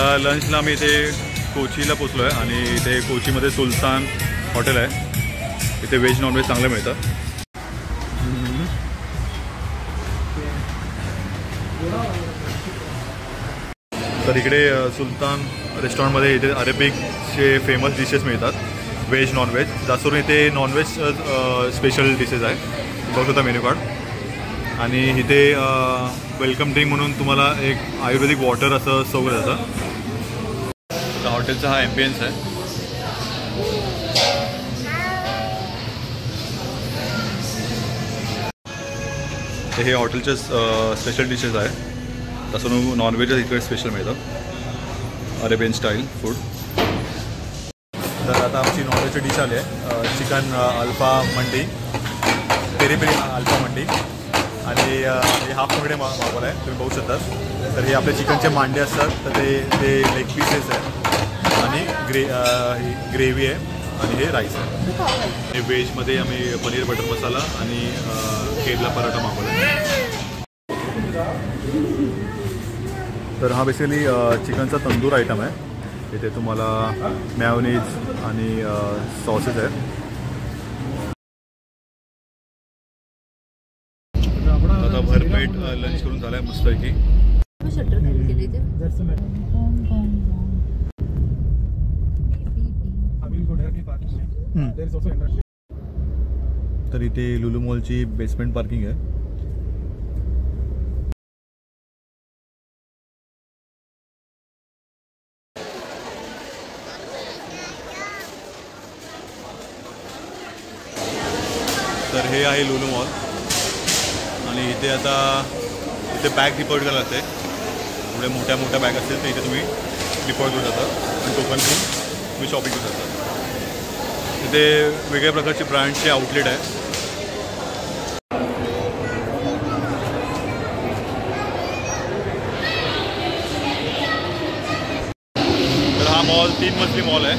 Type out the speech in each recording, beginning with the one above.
आता लंचला आम्ही इथे कोचीला पोचलो आहे आणि इथे कोचीमध्ये सुलतान हॉटेल आहे. इथे व्हेज नॉनव्हेज चांगलं मिळतं. तर इकडे सुलतान रेस्टॉरंटमध्ये इथे अरेबिकचे फेमस डिशेस मिळतात, व्हेज नॉनव्हेज. जास्त करून इथे नॉनव्हेज स्पेशल डिशेस आहे, बघू शकता मेन्यू कार्ड. आणि इथे वेलकम ड्रिंक म्हणून तुम्हाला एक आयुर्वेदिक वॉटर असं सर्व केलं जातं. तर हॉटेलचा हा ॲम्बियन्स आहे. तर हे हॉटेलचे स्पेशल डिशेस आहे. तसं नॉनव्हेजच इकडे स्पेशल मिळतं, अरेबियन स्टाईल फूड. तर आता आमची नॉनव्हेजची डिश आली आहे, चिकन अल्फा मंडी, पेरी पेरी अल्फा मंडी. आणि हे हाफ कोंबडे मागवलं आहे, तुम्ही बघू शकता. तर हे आपले चिकनचे मांडे असतात, तर ते लेग पीसेस आहे आणि ग्रेव्ही आहे आणि हे राईस आहे. हे व्हेजमध्ये आम्ही पनीर बटर मसाला आणि केरला पराठा मागवला आहे. तर हा बेसिकली चिकनचा तंदूर आयटम आहे. इथे तुम्हाला मॅयोनीज आणि सॉसेस आहे. आता भरपेट लंच करून झालाय मस्तपैकी. तर इथे लुलू मॉलची बेसमेंट पार्किंग आहे. तर हे आहे लुलू मॉल आणि इथे आता बॅग डिपॉझिट करायला लागते. एवढे मोठ्या मोठ्या बॅग असतील तर इथे तुम्ही डिपॉझिट करू शकता आणि टोकन घेऊन तुम्ही शॉपिंग करू शकता. इथे वेगळ्या प्रकारचे ब्रँडचे आउटलेट आहे. तर हा मॉल 3 मजली मॉल आहे.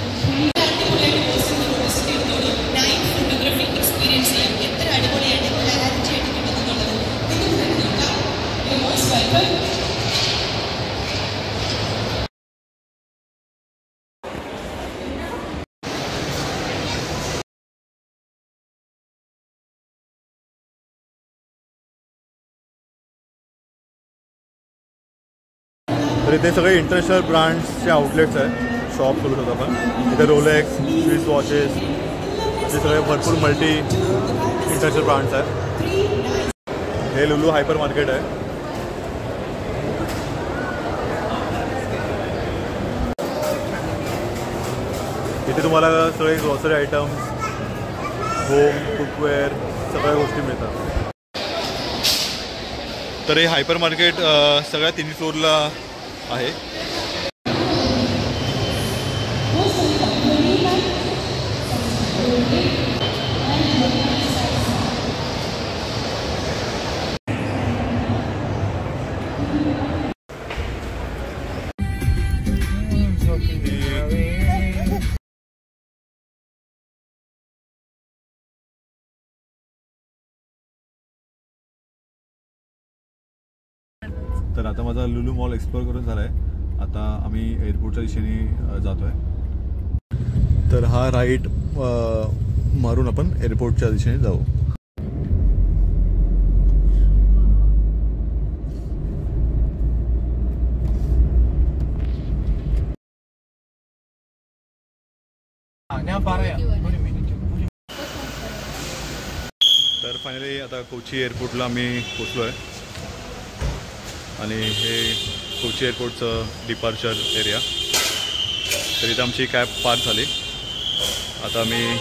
तर इथे सगळे इंटरनॅशनल ब्रँड्सचे आउटलेट्स आहेत, शॉप करू शकतो आपण. इथे रोलेक्स, स्विस वॉचेस, असे सगळे भरपूर मल्टी इंटरनॅशनल ब्रँड्स आहेत. हे लुलू हायपर मार्केट आहे. इथे तुम्हाला सगळे ग्रॉसरी आयटम्स, होम कुकवेअर सगळ्या गोष्टी मिळतात. तर हे हायपर मार्केट सगळ्या 3 फ्लोअरला आहे. तर आता माझा लुलू मॉल एक्सप्लोअर करून झाला आहे. आता आम्ही एअरपोर्टच्या दिशेने जातो आहे. तर हा राईट मारून आपण एअरपोर्टच्या दिशेने जाऊ. तर फायनली आता कोची एअरपोर्टला आम्ही पोचलो आहे आणि हे कोची एअरपोर्टचं डिपार्चर एरिया. तर इथं आमची कॅब पार्क झाली. आता आम्ही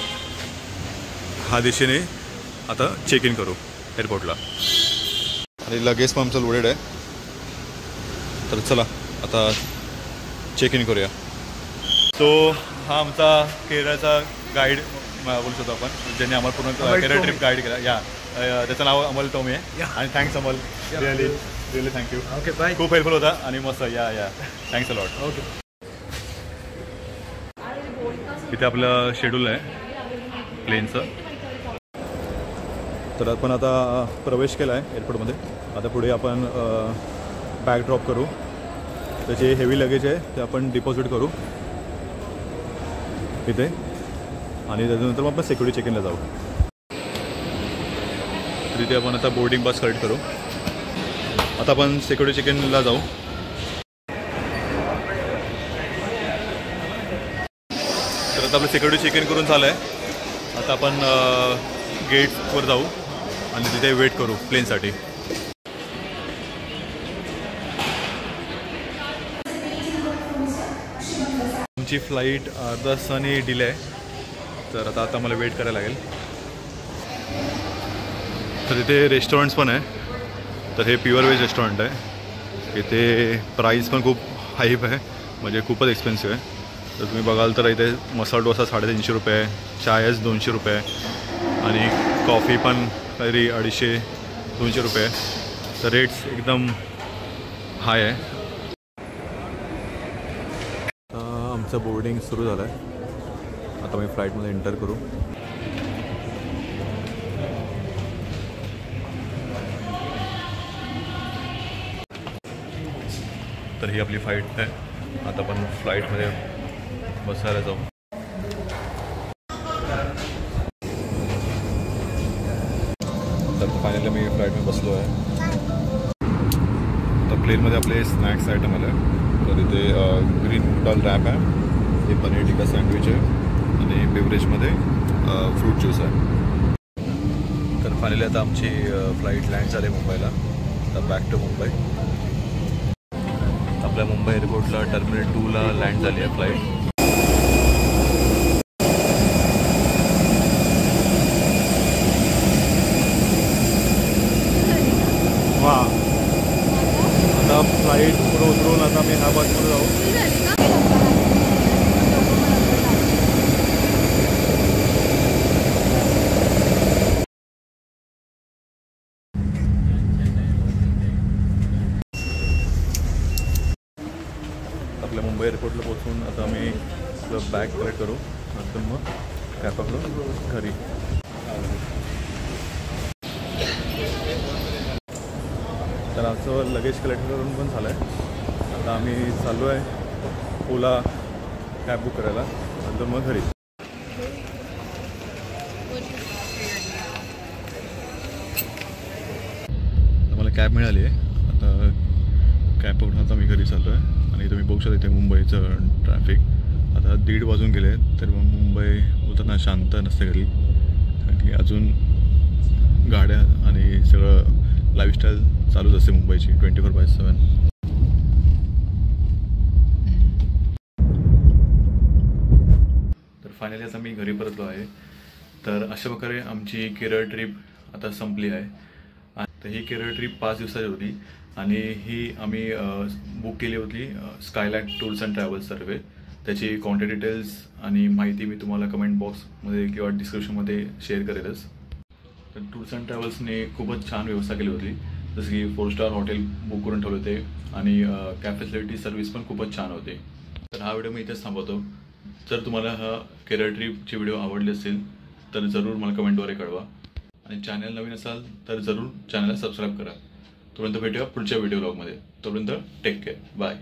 हा दिशेने आता चेक इन करू एअरपोर्टला आणि लगेज पण आमचं लोडेड आहे. तर चला आता चेक इन करूया. सो हा आमचा केरळचा गाईड बोलू शकतो आपण, ज्यांनी आम्हाला पूर्ण केरळ ट्रिप गाईड केला. या त्याचं नाव अमल टोमी आहे आणि thanks Amal, really thank you. Okay bye. खूप हेल्पफुल होता आणि मस्त. या थँक्स अ लॉट. ओके. इथे आपलं शेड्यूल आहे प्लेनचं. तर आपण आता प्रवेश केला आहे एअरपोर्टमध्ये. आता पुढे आपण बॅग ड्रॉप करू. तर जे हेवी लगेज आहे ते आपण डिपॉझिट करू इथे आणि त्याच्यानंतर मग आपण सिक्युरिटी चेक इनला जाऊ. तर इथे आपण आता बोर्डिंग पास कलेक्ट करू. आता आपण सिक्युरिटी चेक इनला जाऊ. तर आता आपलं सिक्युरिटी चेक इन करून झालं आहे. आता आपण गेटवर जाऊ आणि तिथे वेट करू प्लेनसाठी. आमची फ्लाईट अर्धा तासाने डिले आहे. तर आता मला वेट करायला लागेल. तर इथे रेस्टॉरंट्स पण आहे. तर हे प्युअर व्हेज रेस्टॉरंट आहे. इथे प्राईस पण खूप हाईप आहे, म्हणजे खूपच एक्सपेन्सिव्ह आहे. तर तुम्ही बघाल तर इथे मसाला डोसा 350 रुपये, चायच 200 रुपये आणि कॉफी पण काहीतरी 250-200 रुपये. तर रेट्स एकदम हाय आहे. आमचं बोर्डिंग सुरू झालं आहे. आता मी फ्लाईटमध्ये एंटर करू. तर ही आपली फ्लाईट आहे. आता आपण फ्लाईटमध्ये बसायला जाऊ. तर फायनली मी फ्लाईटमध्ये बसलो आहे. तर प्लेनमध्ये आपले स्नॅक्स आयटम आले. तर इथे ग्रीन डॉल रॅप आहे, हे पनीर टिक्का सँडविच आहे आणि बेवरेजमध्ये फ्रूट ज्यूस आहे. तर फायनली आता आमची फ्लाईट लँड झाली मुंबईला. आता बॅक टू मुंबई. आपल्या मुंबई एअरपोर्टला टर्मिनल 2ला लँड झाली आहे फ्लाईट. वा, आता फ्लाईट पुढं उतरून आता मी ह्या बाजूला जाऊ. आपल्या मुंबई एअरपोर्टला पोहोचून आता आम्ही आपलं बॅग कलेक्ट करू. नंतर मग कॅब पकडून घरी. तर आमचं लगेज कलेक्ट करून पण झालं आहे. आता आम्ही चाललो आहे ओला कॅब बुक करायला. नंतर मग घरी. मला कॅब मिळाली आहे. आता कॅब पकडून आता मी घरी चाललो आहे. आणि तुम्ही बघू शकता इथे मुंबईचं ट्रॅफिक. आता 1:30 वाजून गेले तर मग मुंबई उतरणार शांत नसते घरी, कारण की अजून गाड्या आणि सगळं लाईफस्टाईल चालूच असते मुंबईची 24/7. तर फायनली आता मी घरी परतलो आहे. तर अशा प्रकारे आमची केरळ ट्रिप आता संपली आहे. तर ही केरळ ट्रिप 5 दिवसाची होती आणि ही आम्ही बुक केली होती स्कायलँड टूर्स अँड ट्रॅव्हल्स तर्फे. त्याची कॉन्टॅक्ट डिटेल्स आणि माहिती मी तुम्हाला कमेंट बॉक्समध्ये किंवा डिस्क्रिप्शनमध्ये शेअर करेलच. तर टूर्स अँड ट्रॅव्हल्सने खूपच छान व्यवस्था केली होती. जसं की 4 स्टार हॉटेल बुक करून ठेवले होते आणि कॅब फॅसिलिटी सर्व्हिस पण खूपच छान होते. तर हा व्हिडिओ मी इथेच थांबवतो. जर तुम्हाला हा केरळ ट्रिपची व्हिडिओ आवडली असेल तर जरूर मला कमेंटद्वारे कळवा. आणि चॅनल नवीन असाल तर जरूर चॅनलला सबस्क्राईब करा. तोपर्यंत भेटूया पुढच्या व्हिडिओ ब्लॉगमध्ये. तोपर्यंत टेक केअर. बाय.